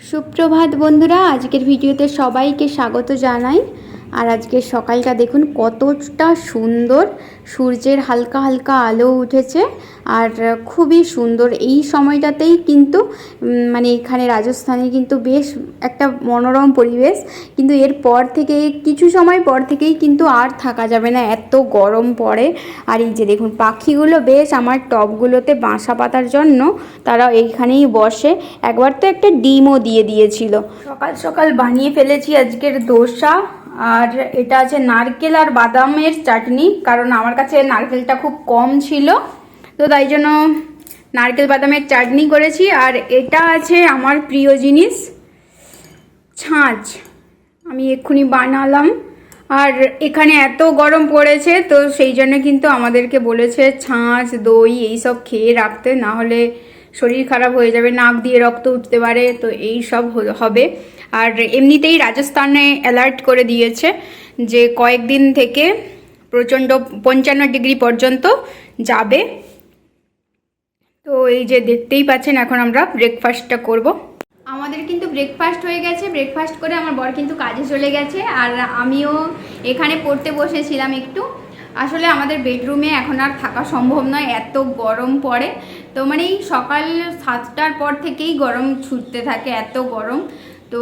সুপ্রভাত বন্ধুরা, আজকের ভিডিওতে সবাইকে স্বাগত জানাই। আর আজকের সকালটা দেখুন কতটা সুন্দর, সূর্যের হালকা হালকা আলো উঠেছে আর খুবই সুন্দর। এই সময়টাতেই কিন্তু মানে এখানে রাজস্থানে কিন্তু বেশ একটা মনোরম পরিবেশ, কিন্তু এর পর থেকে কিছু সময় পর থেকেই কিন্তু আর থাকা যাবে না, এত গরম পড়ে। আর এই যে দেখুন পাখিগুলো বেশ আমার টবগুলোতে বাসা পাতার জন্য তারা এইখানেই বসে। একবার তো একটা ডিমও দিয়ে দিয়েছিল। সকাল সকাল বানিয়ে ফেলেছি আজকের দোসা, আর এটা আছে নারকেল আর বাদামের চাটনি, কারণ আমার কাছে নারকেলটা খুব কম ছিল, তো তাই জন্য নারকেল বাদামের চাটনি করেছি। আর এটা আছে আমার প্রিয় জিনিস, ছাঁচ, আমি এক্ষুনি বানালাম। আর এখানে এত গরম পড়েছে, তো সেই জন্য কিন্তু আমাদেরকে বলেছে ছাঁচ দই এইসব খেয়ে রাখতে, না হলে শরীর খারাপ হয়ে যাবে, নাক দিয়ে রক্ত উঠতে পারে, তো এই সব হবে। আর এমনিতেই রাজস্থানে অ্যালার্ট করে দিয়েছে যে কয়েকদিন থেকে প্রচণ্ড 55 ডিগ্রি পর্যন্ত যাবে। তো এই যে দেখতেই পাচ্ছেন, এখন আমরা ব্রেকফাস্টটা করব। আমাদের কিন্তু ব্রেকফাস্ট হয়ে গেছে, ব্রেকফাস্ট করে আমার বর কিন্তু কাজে চলে গেছে, আর আমিও এখানে পড়তে বসেছিলাম একটু। আসলে আমাদের বেডরুমে এখন আর থাকা সম্ভব নয়, এত গরম পড়ে। তো মানে এই সকাল 7টার পর থেকেই গরম ছুটতে থাকে, এত গরম। তো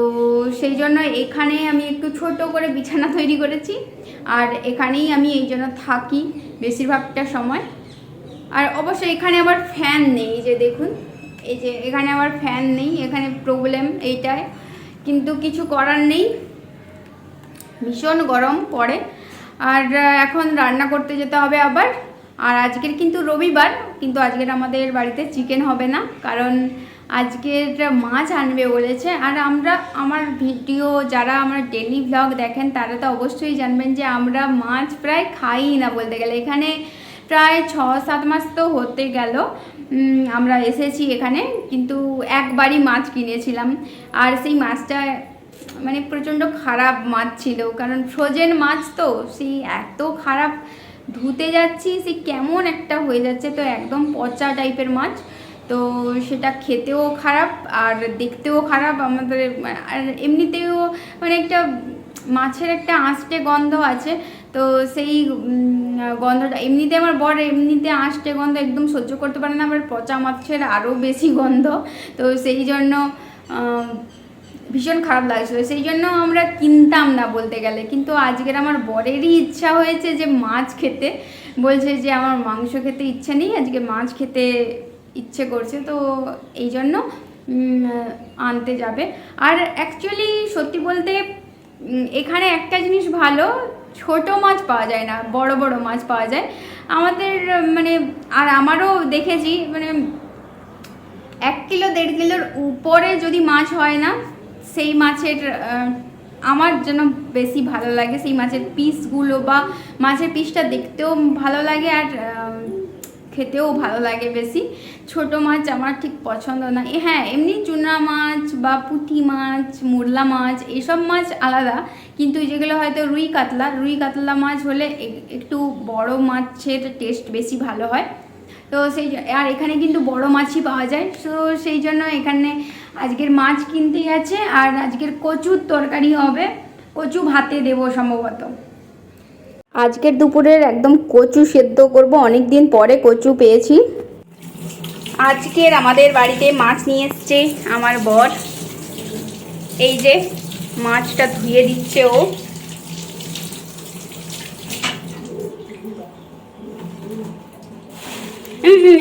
সেই জন্য এখানে আমি একটু ছোট করে বিছানা তৈরি করেছি, আর এখানেই আমি এই জন্য থাকি বেশিরভাগটা সময়। আর অবশ্যই এখানে আবার ফ্যান নেই, এই যে দেখুন, এই যে এখানে আবার ফ্যান নেই, এখানে প্রবলেম এইটাই, কিন্তু কিছু করার নেই, ভীষণ গরম পড়ে। আর এখন রান্না করতে যেতে হবে আবার। আর আজকের কিন্তু রবিবার, কিন্তু আজকের আমাদের বাড়িতে চিকেন হবে না, কারণ আজকের মাছ আনবে বলেছে। আর আমার ভিডিও যারা আমার ডেলি ব্লগ দেখেন তারা তো অবশ্যই জানবেন যে আমরা মাছ প্রায় খাই না বলতে গেলে। এখানে প্রায় 6-7 মাস তো হতে গেল আমরা এসেছি এখানে, কিন্তু একবারই মাছ কিনেছিলাম, আর সেই মাছটা মানে প্রচণ্ড খারাপ মাছ ছিল, কারণ ফ্রোজেন মাছ তো সেই এত খারাপ, ধুতে যাচ্ছি সেই কেমন একটা হয়ে যাচ্ছে, তো একদম পচা টাইপের মাছ। তো সেটা খেতেও খারাপ আর দেখতেও খারাপ আমাদের, আর এমনিতেও মানে একটা মাছের একটা আঁশটে গন্ধ আছে। তো সেই গন্ধটা এমনিতে আমার বর এমনিতে আঁশটে গন্ধ একদম সহ্য করতে পারে না, আবার পচা মাছের আরও বেশি গন্ধ, তো সেই জন্য ভীষণ খারাপ লাগছিল, সেই জন্য আমরা কিনতাম না বলতে গেলে। কিন্তু আজকের আমার বরেরই ইচ্ছা হয়েছে যে মাছ খেতে, বলছে যে আমার মাংস খেতে ইচ্ছে নেই, আজকে মাছ খেতে ইচ্ছে করছে, তো এই জন্য আনতে যাবে। আর অ্যাকচুয়ালি সত্যি বলতে এখানে একটা জিনিস ভালো, ছোট মাছ পাওয়া যায় না, বড় বড় মাছ পাওয়া যায় আমাদের মানে। আর আমারও দেখেছি মানে 1 কিলো 1.5 কিলোর উপরে যদি মাছ হয় না, সেই মাছের আমার যেন বেশি ভালো লাগে, সেই মাছের পিসগুলো বা মাছের পিসটা দেখতেও ভালো লাগে আর খেতেও ভালো লাগে বেশি। ছোট মাছ আমার ঠিক পছন্দ না। হ্যাঁ, এমনি চুনা মাছ বা পুঁটি মাছ, মোরলা মাছ, এসব মাছ আলাদা, কিন্তু যেগুলো হয়তো রুই কাতলা মাছ হলে একটু বড় মাছের টেস্ট বেশি ভালো হয়। তো সেই আর এখানে কিন্তু বড় মাছই পাওয়া যায়, তো সেই জন্য এখানে আজকের মাছ কিনতে গেছে। আর আজকের কচুর তরকারি হবে, কচু ভাতে দেবো সম্ভবত। আজকের দুপুরের একদম কচু সেদ্ধ করব, অনেক দিন পরে কচু পেয়েছি। আজকের আমাদের বাড়িতে মাছ নিয়ে এসছে আমার বর, এই যে মাছটা ধুয়ে দিচ্ছে ও।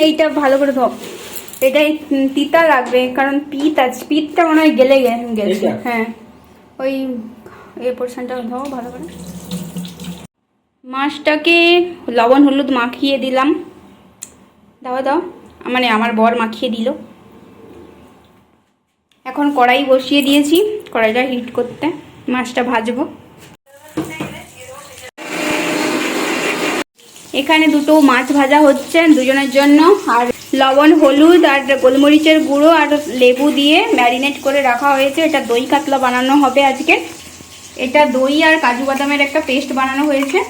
এইটা ভালো করে ধো, এটাই তিতা লাগবে কারণ পিঠটা মনে হয় গেলে গেছে। হ্যাঁ, ওই এই পোর্শনটা ধো ভালো করে। মাছটাকে লবণ হলুদ মাখিয়ে দিলাম, দাও মানে আমার বর মাখিয়ে দিল। এখন কড়াই বসিয়ে দিয়েছি, কড়াইটা হিট করতে, মাছটা ভাজবো। এখানে দুটো মাছ ভাজা হচ্ছে দুজনের জন্য, আর লবণ হলুদ আর গোলমরিচের গুঁড়ো আর লেবু দিয়ে ম্যারিনেট করে রাখা হয়েছে। এটা দই কাতলা বানানো হবে আজকে, এটা দই আর কাজু বাদামের একটা পেস্ট বানানো হয়েছে।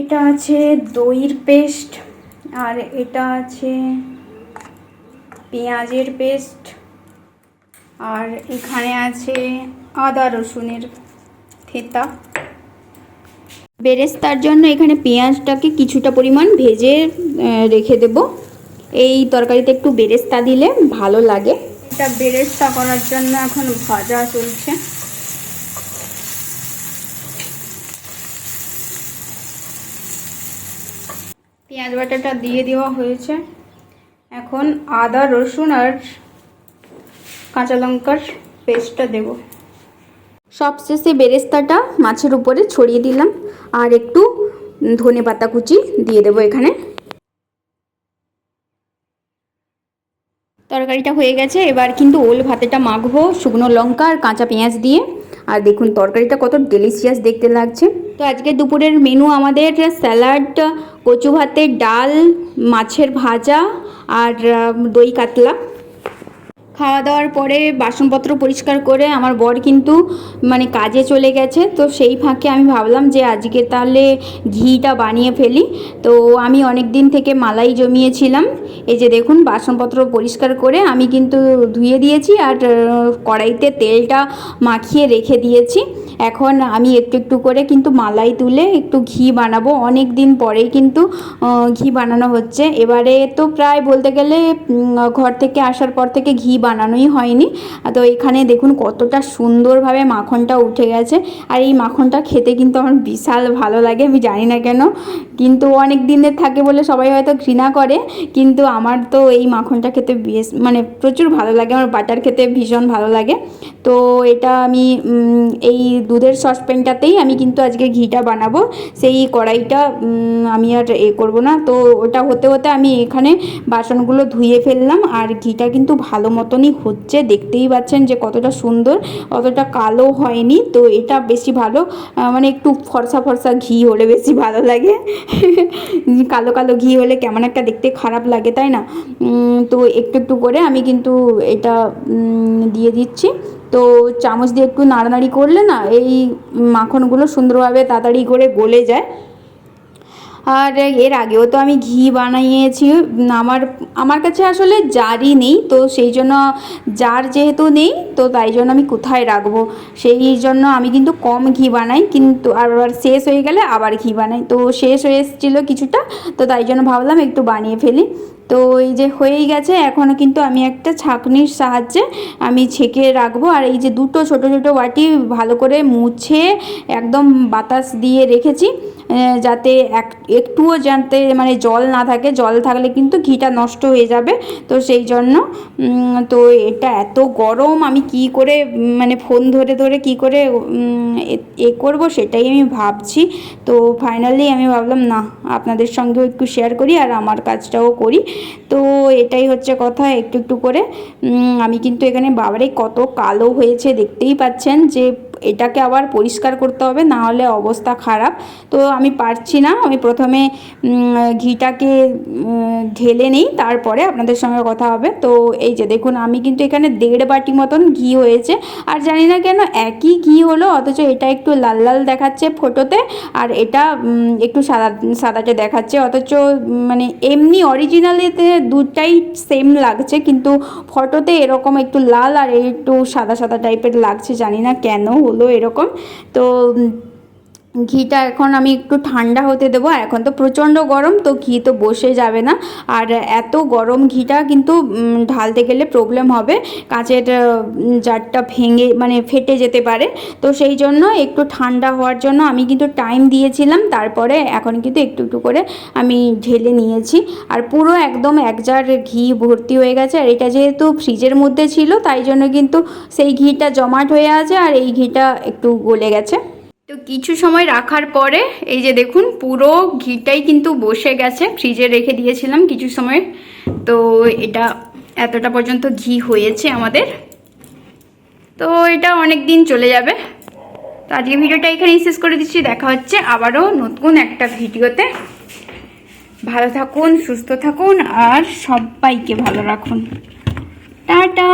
এটা আছে দইয়ের পেস্ট, আর এটা আছে পেঁয়াজের পেস্ট, আর এখানে আছে আদা রসুনের থেঁতা। বেরেস্তার জন্য এখানে পেঁয়াজটাকে কিছুটা পরিমাণ ভেজে রেখে দেব। এই তরকারিতে একটু বেরেস্তা দিলে ভালো লাগে। এটা বেরেস্তা করার জন্য এখন ভাজা চলছে। পেঁয়াজ বাটাটা দিয়ে দেওয়া হয়েছে। এখন আদা রসুন আর কাঁচা লঙ্কার পেস্টটা দেব। সবশেষে বেরেস্তাটা মাছের উপরে ছড়িয়ে দিলাম, আর একটু ধনেপাতা কুচি দিয়ে দেবো এখানে। তরকারিটা হয়ে গেছে, এবার কিন্তু ওল ভাতেটা মাখবো শুকনো লঙ্কা আর কাঁচা পেঁয়াজ দিয়ে। আর দেখুন তরকারিটা কত ডেলিশিয়াস দেখতে লাগছে। তো আজকে দুপুরের মেনু আমাদের স্যালাড, কচু ভাতের ডাল, মাছের ভাজা আর দই কাতলা। খাওয়া দাওয়ার পরে বাসনপত্র পরিষ্কার করে আমার বর কিন্তু মানে কাজে চলে গেছে। তো সেই ফাঁকে আমি ভাবলাম যে আজকে তাহলে ঘিটা বানিয়ে ফেলি। তো আমি অনেক দিন থেকে মালাই জমিয়েছিলাম। এই যে দেখুন বাসনপত্র পরিষ্কার করে আমি কিন্তু ধুয়ে দিয়েছি, আর কড়াইতে তেলটা মাখিয়ে রেখে দিয়েছি। এখন আমি একটু একটু করে কিন্তু মালাই তুলে একটু ঘি বানাবো। অনেক দিন পরেই কিন্তু ঘি বানানো হচ্ছে। এবারে তো প্রায় বলতে গেলে ঘর থেকে আসার পর থেকে ঘি বানানোই হয়নি। তো এখানে দেখুন কতটা সুন্দরভাবে মাখনটা উঠে গেছে। আর এই মাখনটা খেতে কিন্তু আমার বিশাল ভালো লাগে, আমি জানি না কেন, কিন্তু অনেক দিনের থাকে বলে সবাই হয়তো ঘৃণা করে, কিন্তু আমার তো এই মাখনটা খেতে বেশ মানে প্রচুর ভালো লাগে। আমার বাটার খেতে ভীষণ ভালো লাগে। তো এটা আমি এই দুধের সসপ্যানটাতেই আমি কিন্তু আজকে ঘিটা বানাবো। সেই কড়াইটা আমি আর করবো না। তো ওটা হতে হতে আমি এখানে বাসনগুলো ধুয়ে ফেললাম। আর ঘিটা কিন্তু ভালো মতনই হচ্ছে, দেখতেই পাচ্ছেন যে কতটা সুন্দর, অতটা কালো হয়নি। তো এটা বেশি ভালো, মানে একটু ফর্সা ফর্সা ঘি হলে বেশি ভালো লাগে। কালো কালো ঘি হলে কেমন একটা দেখতে খারাপ লাগে, তাই না? তো একটু একটু করে আমি কিন্তু এটা দিয়ে দিচ্ছি। তো চামচ দিয়ে একটু নাড়ানাড়ি করলে না এই মাখনগুলো সুন্দরভাবে তাড়াতাড়ি করে গলে যায়। আর এর আগেও তো আমি ঘি বানিয়েছি। আমার কাছে আসলে জারই নেই, তো সেই জন্য জার যেহেতু নেই তো তাই জন্য আমি কোথায় রাখবো, সেই জন্য আমি কিন্তু কম ঘি বানাই। কিন্তু আবার শেষ হয়ে গেলে আবার ঘি বানাই। তো শেষ হয়ে এসেছিলো কিছুটা, তো তাই জন্য ভাবলাম একটু বানিয়ে ফেলি। তো এই যে হয়েই গেছে। এখনও কিন্তু আমি একটা ছাঁকনির সাহায্যে আমি ছেঁকে রাখবো। আর এই যে দুটো ছোটো ছোটো বাটি ভালো করে মুছে একদম বাতাস দিয়ে রেখেছি, যাতে একটুও যাতে মানে জল না থাকে। জল থাকলে কিন্তু ঘিটা নষ্ট হয়ে যাবে। তো সেই জন্য তো এটা এত গরম, আমি কি করে মানে ফোন ধরে ধরে কি করে করব সেটাই আমি ভাবছি। তো ফাইনালি আমি ভাবলাম না, আপনাদের সঙ্গেও একটু শেয়ার করি আর আমার কাজটাও করি। তো এটাই হচ্ছে কথা, একটু একটু করে আমি কিন্তু এখানে বাবারে কত কালো হয়েছে দেখতেই পাচ্ছেন, যে এটাকে আবার পরিষ্কার করতে হবে, না হলে অবস্থা খারাপ। তো আমি পারছি না, আমি প্রথমে ঘিটাকে ঢেলে নিই, তারপরে আপনাদের সঙ্গে কথা হবে। তো এই যে দেখুন আমি কিন্তু এখানে 1.5 বাটি মতন ঘি হয়েছে। আর জানি না কেন একই ঘি হলো, অথচ এটা একটু লাল লাল দেখাচ্ছে ফটোতে, আর এটা একটু সাদাটে দেখাচ্ছে। অথচ মানে এমনি অরিজিনালিতে দুটাই সেম লাগছে, কিন্তু ফটোতে এরকম একটু লাল আর একটু সাদা সাদা টাইপের লাগছে, জানি না কেন হলো এরকম। তো ঘিটা এখন আমি একটু ঠান্ডা হতে দেবো। এখন তো প্রচণ্ড গরম, তো ঘি তো বসে যাবে না। আর এত গরম ঘিটা কিন্তু ঢালতে গেলে প্রবলেম হবে, কাঁচের জারটা ভেঙে মানে ফেটে যেতে পারে। তো সেই জন্য একটু ঠান্ডা হওয়ার জন্য আমি কিন্তু টাইম দিয়েছিলাম। তারপরে এখন কিন্তু একটু একটু করে আমি ঢেলে নিয়েছি। আর পুরো একদম 1 জার ঘি ভর্তি হয়ে গেছে। আর এটা যেহেতু ফ্রিজের মধ্যে ছিল, তাই জন্য কিন্তু সেই ঘিটা জমাট হয়ে আছে, আর এই ঘিটা একটু গলে গেছে। তো কিছু সময় রাখার পরে এই যে দেখুন পুরো ঘিটাই কিন্তু বসে গেছে। ফ্রিজে রেখে দিয়েছিলাম কিছু সময়, তো এটা এতটা পর্যন্ত ঘি হয়েছে আমাদের। তো এটা অনেক দিন চলে যাবে। তো আজকে ভিডিওটা এখানেই শেষ করে দিচ্ছি। দেখা হচ্ছে আবারও নতুন একটা ভিডিওতে। ভালো থাকুন, সুস্থ থাকুন আর সবাইকে ভালো রাখুন। টাটা।